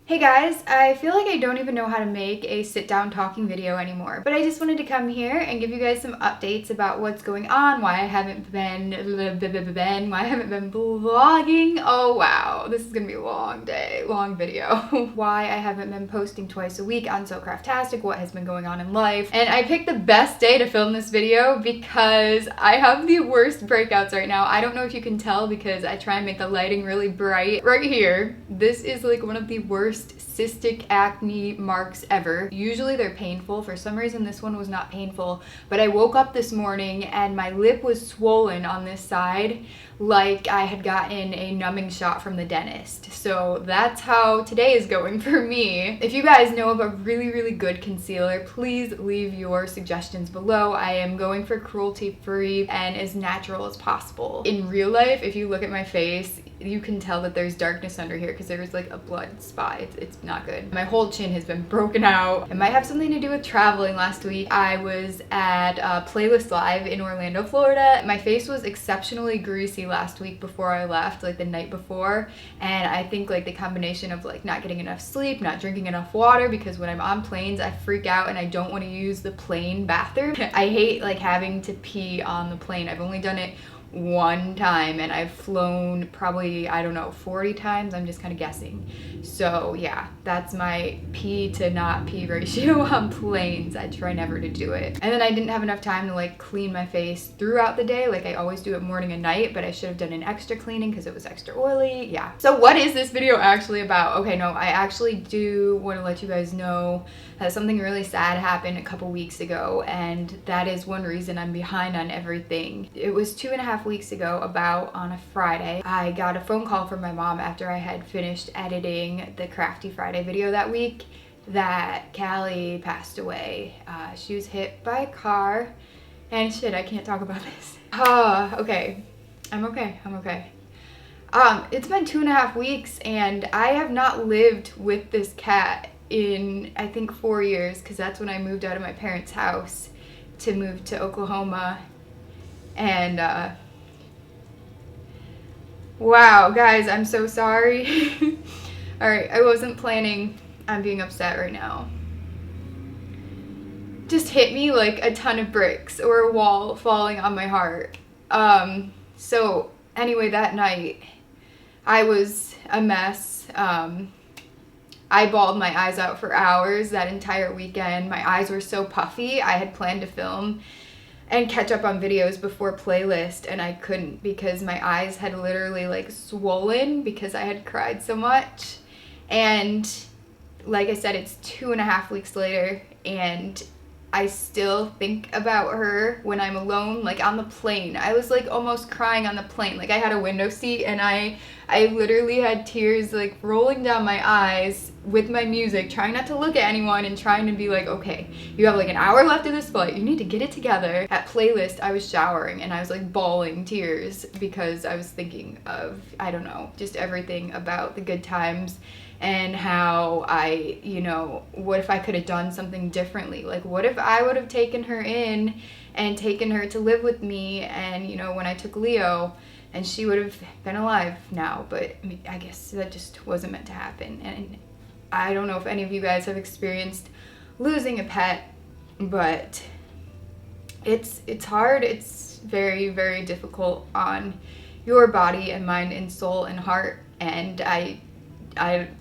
Hey guys, I feel like I don't even know how to make a sit-down talking video anymore, but I just wanted to come here and give you guys some updates about what's going on, why I haven't been vlogging. Oh wow, this is gonna be a long day, long video. Why I haven't been posting twice a week on SoCraftastic, what has been going on in life. And I picked the best day to film this video because I have the worst breakouts right now. I don't know if you can tell because I try and make the lighting really bright. Right here, this is like one of the worst cystic acne marks ever. Usually they're painful. For some reason this one was not painful, but I woke up this morning and my lip was swollen on this side like I had gotten a numbing shot from the dentist. So that's how today is going for me. If you guys know of a really good concealer, please leave your suggestions below. I am going for cruelty-free and as natural as possible. In real life, if you look at my face, you can tell that there's darkness under here because there's like a blood spot. It's not good. My whole chin has been broken out. It might have something to do with traveling last week. I was at Playlist Live in Orlando, Florida. My face was exceptionally greasy last week before I left, like the night before. And I think like the combination of like not getting enough sleep, not drinking enough water, because when I'm on planes, I freak out and I don't want to use the plane bathroom. I hate like having to pee on the plane. I've only done it one time and I've flown probably, I don't know, 40 times. I'm just kind of guessing. So yeah, that's my pee to not pee ratio on planes. I try never to do it. And then I didn't have enough time to like clean my face throughout the day. Like I always do it morning and night, but I should have done an extra cleaning because it was extra oily. Yeah. So what is this video actually about? Okay, no, I actually do want to let you guys know that something really sad happened a couple weeks ago, and that is one reason I'm behind on everything. It was 2.5 weeks ago, about on a Friday. I got a phone call from my mom after I had finished editing the Crafty Friday video that week that Callie passed away. She was hit by a car, and shit, I can't talk about this. Okay. I'm okay. It's been 2.5 weeks, and I have not lived with this cat in I think 4 years, because that's when I moved out of my parents' house to move to Oklahoma. And wow, guys, I'm so sorry. Alright, I wasn't planning on being upset right now. Just hit me like a ton of bricks or a wall falling on my heart. So anyway, that night I was a mess. I bawled my eyes out for hours that entire weekend. My eyes were so puffy. I had planned to film and catch up on videos before Playlist, and I couldn't because my eyes had literally like swollen because I had cried so much. And like I said, it's 2.5 weeks later and I still think about her when I'm alone, like on the plane. I was like almost crying on the plane. Like I had a window seat and I literally had tears like rolling down my eyes with my music, trying not to look at anyone and trying to be like, okay, you have like an hour left of this flight, you need to get it together. At Playlist, I was showering and I was like bawling tears because I was thinking of, I don't know, just everything about the good times and how I, you know, what if I could have done something differently? Like what if I would have taken her in and taken her to live with me, and you know, when I took Leo, and she would have been alive now. But I mean, I guess that just wasn't meant to happen. And I don't know if any of you guys have experienced losing a pet, but it's hard. It's very difficult on your body and mind and soul and heart. And I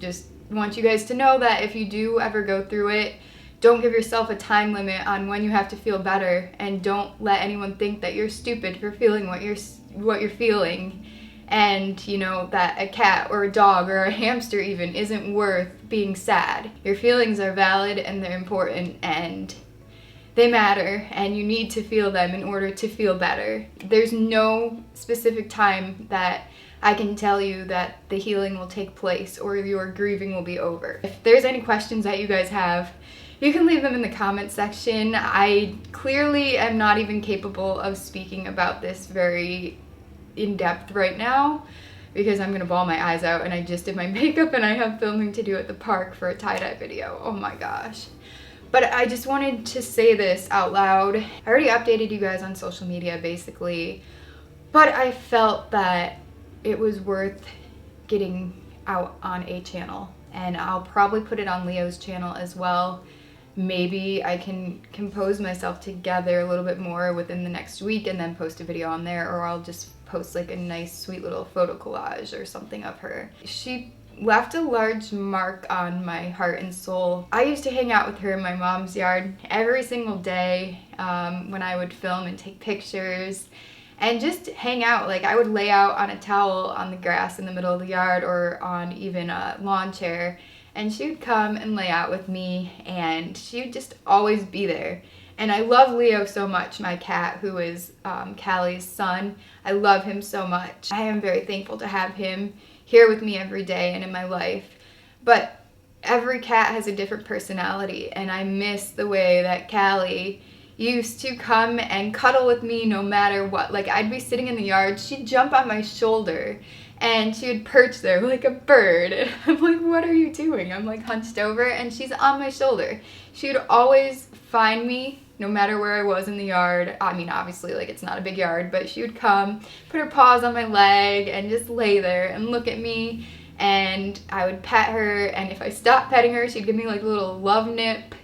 just want you guys to know that if you do ever go through it, don't give yourself a time limit on when you have to feel better, and don't let anyone think that you're stupid for feeling what you're feeling. And you know that a cat or a dog or a hamster even isn't worth being sad. Your feelings are valid and they're important and they matter, and you need to feel them in order to feel better. There's no specific time that I can tell you that the healing will take place or your grieving will be over. If there's any questions that you guys have, you can leave them in the comment section. I clearly am not even capable of speaking about this very in depth right now because I'm gonna bawl my eyes out, and I just did my makeup and I have filming to do at the park for a tie-dye video. Oh my gosh. But I just wanted to say this out loud. I already updated you guys on social media basically, but I felt that it was worth getting out on a channel and I'll probably put it on Leo's channel as well. Maybe I can compose myself together a little bit more within the next week and then post a video on there, or I'll just post like a nice sweet little photo collage or something of her. She left a large mark on my heart and soul. I used to hang out with her in my mom's yard every single day when I would film and take pictures and just hang out. Like, I would lay out on a towel on the grass in the middle of the yard or on even a lawn chair, and she would come and lay out with me, and she would just always be there. And I love Leo so much, my cat, who is Callie's son. I love him so much. I am very thankful to have him here with me every day and in my life. But every cat has a different personality, and I miss the way that Callie used to come and cuddle with me no matter what. Like, I'd be sitting in the yard, she'd jump on my shoulder and she would perch there like a bird. And I'm like, what are you doing? I'm like hunched over and she's on my shoulder. She would always find me no matter where I was in the yard. I mean, obviously, like, it's not a big yard, but she would come, put her paws on my leg and just lay there and look at me, and I would pet her, and if I stopped petting her, she'd give me like a little love nip.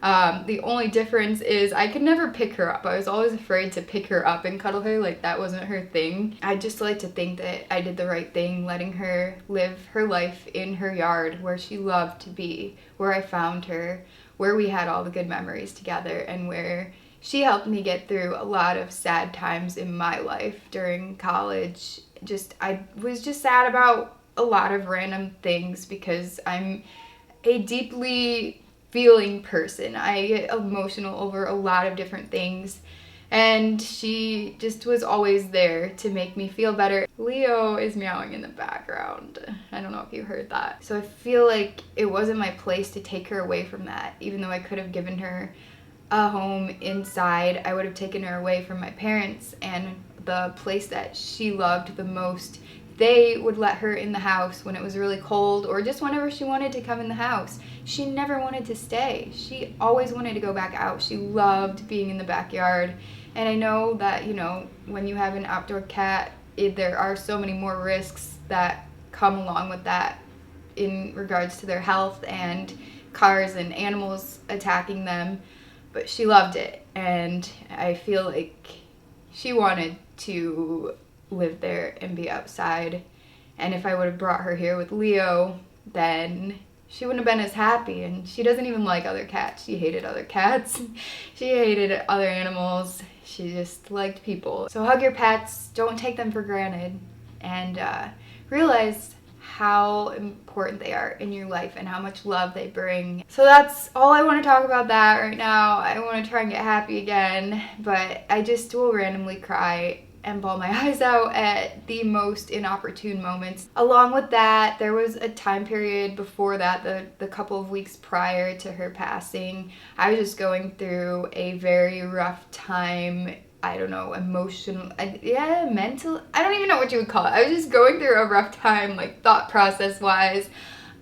The only difference is I could never pick her up. I was always afraid to pick her up and cuddle her. Like, that wasn't her thing. I just like to think that I did the right thing, letting her live her life in her yard where she loved to be, where I found her, where we had all the good memories together, and where she helped me get through a lot of sad times in my life during college. I was just sad about a lot of random things because I'm a deeply feeling person. I get emotional over a lot of different things, and she just was always there to make me feel better. Leo is meowing in the background. I don't know if you heard that. So I feel like it wasn't my place to take her away from that. Even though I could have given her a home inside, I would have taken her away from my parents and the place that she loved the most. They would let her in the house when it was really cold, or just whenever she wanted to come in the house. She never wanted to stay. She always wanted to go back out. She loved being in the backyard. And I know that, you know, when you have an outdoor cat, there are so many more risks that come along with that in regards to their health and cars and animals attacking them. But she loved it, and I feel like she wanted to live there and be outside. And if I would have brought her here with Leo, then she wouldn't have been as happy. And she doesn't even like other cats. She hated other cats. She hated other animals. She just liked people. So hug your pets, don't take them for granted, and realize how important they are in your life and how much love they bring. So that's all I want to talk about that right now. I want to try and get happy again, but I just will randomly cry and bawl my eyes out at the most inopportune moments. Along with that, there was a time period before that, the couple of weeks prior to her passing, I was just going through a very rough time. I don't know, emotional, mental, I don't even know what you would call it. I was just going through a rough time, like, thought process wise,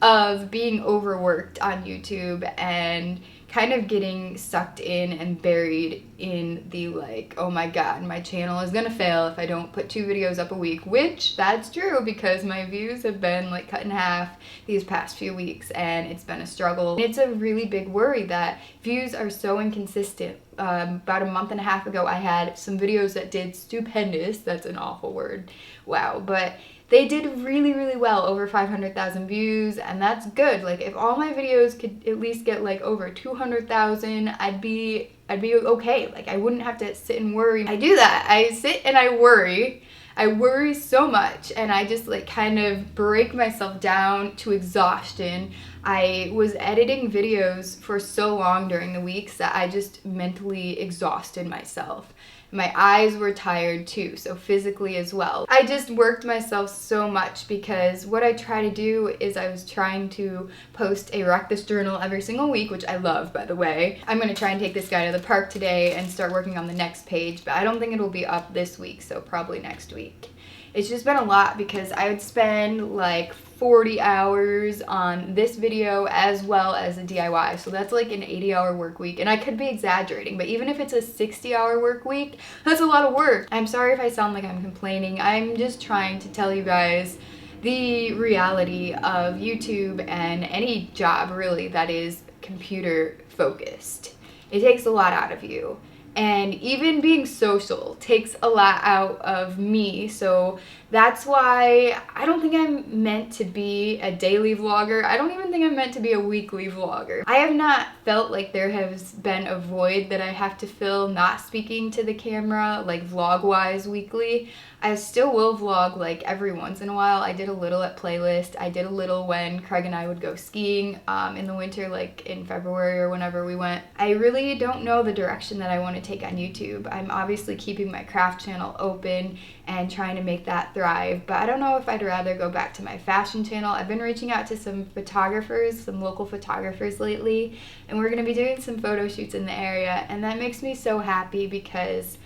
of being overworked on YouTube and kind of getting sucked in and buried in the, like, oh my god, my channel is gonna fail if I don't put 2 videos up a week, which that's true because my views have been like cut in half these past few weeks, and it's been a struggle. It's a really big worry that views are so inconsistent. About a month and a half ago, I had some videos that did stupendous. That's an awful word. Wow. But they did really, really well, over 500,000 views, and that's good. Like, if all my videos could at least get like over 200,000, I'd be okay. Like, I wouldn't have to sit and worry. I do that. I sit and I worry. I worry so much, and I just like kind of break myself down to exhaustion. I was editing videos for so long during the weeks that I just mentally exhausted myself. My eyes were tired too, so physically as well. I just worked myself so much because what I try to do is I was trying to post a Wreck This journal every single week, which I love, by the way. I'm going to try and take this guy to the park today and start working on the next page, but I don't think it'll be up this week, so probably next week. It's just been a lot because I would spend like 40 hours on this video as well as a DIY. So that's like an 80-hour work week, and I could be exaggerating, but even if it's a 60-hour work week, that's a lot of work. I'm sorry if I sound like I'm complaining. I'm just trying to tell you guys the reality of YouTube and any job really that is computer focused. It takes a lot out of you. And even being social takes a lot out of me, so that's why I don't think I'm meant to be a daily vlogger. I don't even think I'm meant to be a weekly vlogger. I have not felt like there has been a void that I have to fill not speaking to the camera, like vlog-wise weekly. I still will vlog like every once in a while. I did a little at Playlist. I did a little when Craig and I would go skiing in the winter, like in February or whenever we went. I really don't know the direction that I want to take on YouTube. I'm obviously keeping my craft channel open and trying to make that thrive, but I don't know if I'd rather go back to my fashion channel. I've been reaching out to some photographers, some local photographers lately, and we're going to be doing some photo shoots in the area, and that makes me so happy because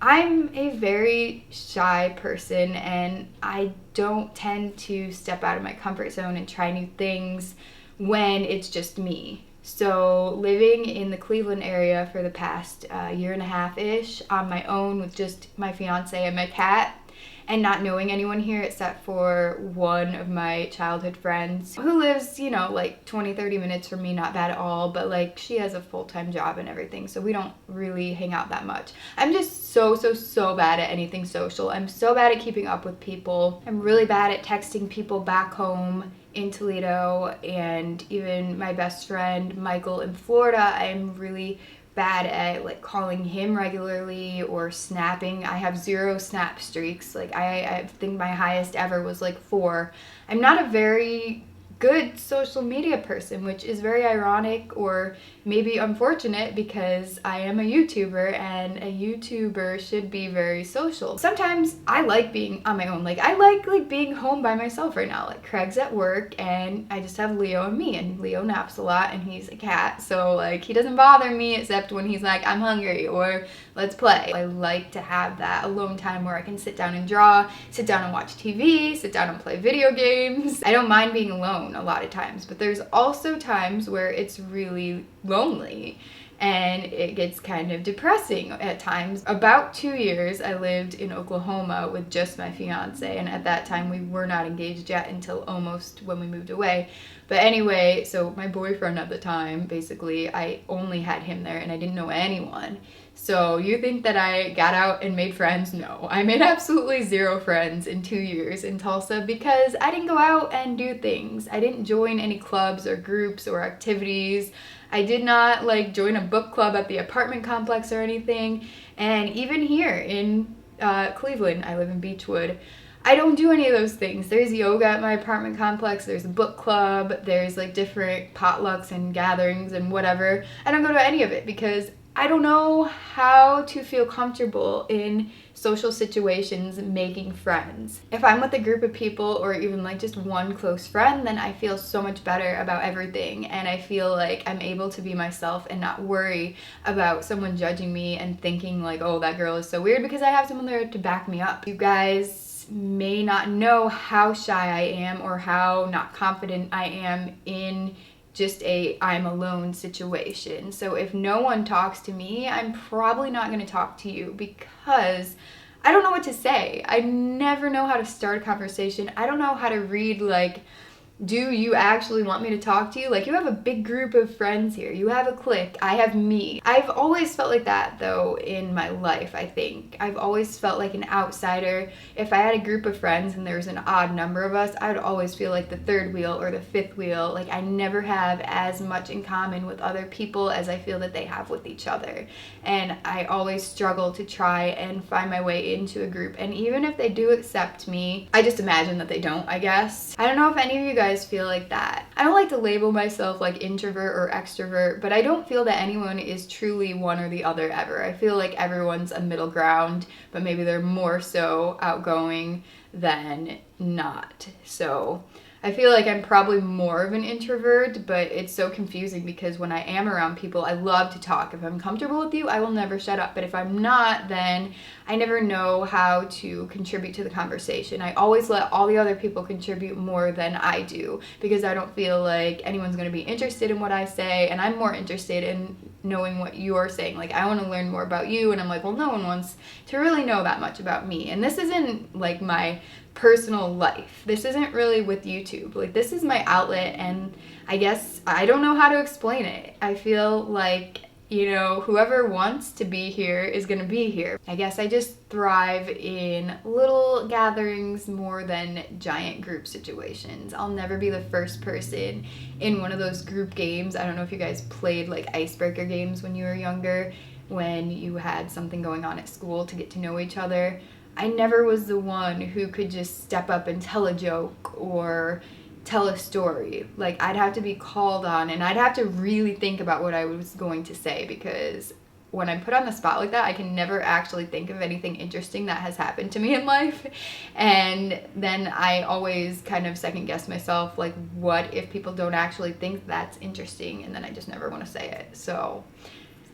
I'm a very shy person and I don't tend to step out of my comfort zone and try new things when it's just me. So living in the Cleveland area for the past year and a half-ish on my own with just my fiance and my cat, and not knowing anyone here except for one of my childhood friends who lives, you know, like 20-30 minutes from me, not bad at all, but like she has a full-time job and everything, so we don't really hang out that much. I'm just so bad at anything social. I'm so bad at keeping up with people. I'm really bad at texting people back home in Toledo, and even my best friend Michael in Florida, I'm really bad at like calling him regularly or snapping. I have 0 snap streaks. Like I think my highest ever was like 4. I'm not a very good social media person, which is very ironic or maybe unfortunate because I am a YouTuber and a YouTuber should be very social. Sometimes I like being on my own. Like I like being home by myself right now. Like Craig's at work and I just have Leo and me, and Leo naps a lot and he's a cat, so like he doesn't bother me except when he's like, I'm hungry or let's play. I like to have that alone time where I can sit down and draw, sit down and watch TV, sit down and play video games. I don't mind being alone a lot of times, but there's also times where it's really lonely and it gets kind of depressing at times. About 2 years I lived in Oklahoma with just my fiance, and at that time we were not engaged yet until almost when we moved away. But anyway, so my boyfriend at the time, basically I only had him there and I didn't know anyone. So you think that I got out and made friends? No, I made absolutely 0 friends in 2 years in Tulsa because I didn't go out and do things. I didn't join any clubs or groups or activities. I did not like join a book club at the apartment complex or anything. And even here in Cleveland, I live in Beechwood, I don't do any of those things. There's yoga at my apartment complex, there's a book club, there's like different potlucks and gatherings and whatever. I don't go to any of it because I don't know how to feel comfortable in social situations making friends. If I'm with a group of people or even like just one close friend, then I feel so much better about everything, and I feel like I'm able to be myself and not worry about someone judging me and thinking like, oh, that girl is so weird, because I have someone there to back me up. You guys may not know how shy I am or how not confident I am in just a I'm alone situation. So if no one talks to me, I'm probably not going to talk to you because I don't know what to say. I never know how to start a conversation. I don't know how to read like, do you actually want me to talk to you? Like, you have a big group of friends here. You have a clique. I have me. I've always felt like that, though, in my life, I think. I've always felt like an outsider. If I had a group of friends and there was an odd number of us, I would always feel like the 3rd wheel or the 5th wheel. Like, I never have as much in common with other people as I feel that they have with each other. And I always struggle to try and find my way into a group. And even if they do accept me, I just imagine that they don't, I guess. I don't know if any of you guys feel like that. I don't like to label myself like introvert or extrovert, but I don't feel that anyone is truly one or the other ever. I feel like everyone's a middle ground, but maybe they're more so outgoing than not. So I feel like I'm probably more of an introvert, but it's so confusing because when I am around people, I love to talk. If I'm comfortable with you, I will never shut up. But if I'm not, then I never know how to contribute to the conversation. I always let all the other people contribute more than I do because I don't feel like anyone's going to be interested in what I say, and I'm more interested in knowing what you're saying. Like, I want to learn more about you, and I'm like, well, no one wants to really know that much about me. And this isn't like my personal life. This isn't really with YouTube. Like, this is my outlet, and I guess I don't know how to explain it. I feel like, you know, whoever wants to be here is gonna be here. I guess I just thrive in little gatherings more than giant group situations. I'll never be the first person in one of those group games. I don't know if you guys played like icebreaker games when you were younger, when you had something going on at school to get to know each other. I never was the one who could just step up and tell a joke or tell a story. Like, I'd have to be called on, and I'd have to really think about what I was going to say, because when I'm put on the spot like that, I can never actually think of anything interesting that has happened to me in life. And then I always kind of second guess myself, like, what if people don't actually think that's interesting? And then I just never want to say it. So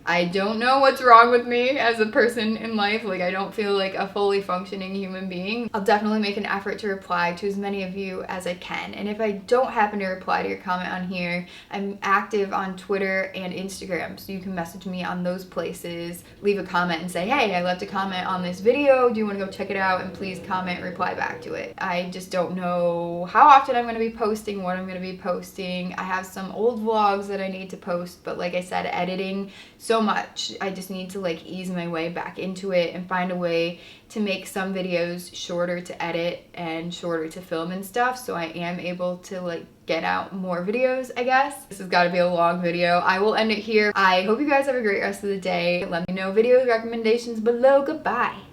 I don't know what's wrong with me as a person in life. Like, I don't feel like a fully functioning human being. I'll definitely make an effort to reply to as many of you as I can. And if I don't happen to reply to your comment on here, I'm active on Twitter and Instagram, so you can message me on those places, leave a comment and say, hey, I left a comment on this video, do you want to go check it out? And please comment and reply back to it. I just don't know how often I'm going to be posting, what I'm going to be posting. I have some old vlogs that I need to post, but like I said, editing so much. I just need to like ease my way back into it and find a way to make some videos shorter to edit and shorter to film and stuff, so I am able to like get out more videos, I guess. This has got to be a long video. I will end it here. I hope you guys have a great rest of the day. Let me know video recommendations below. Goodbye.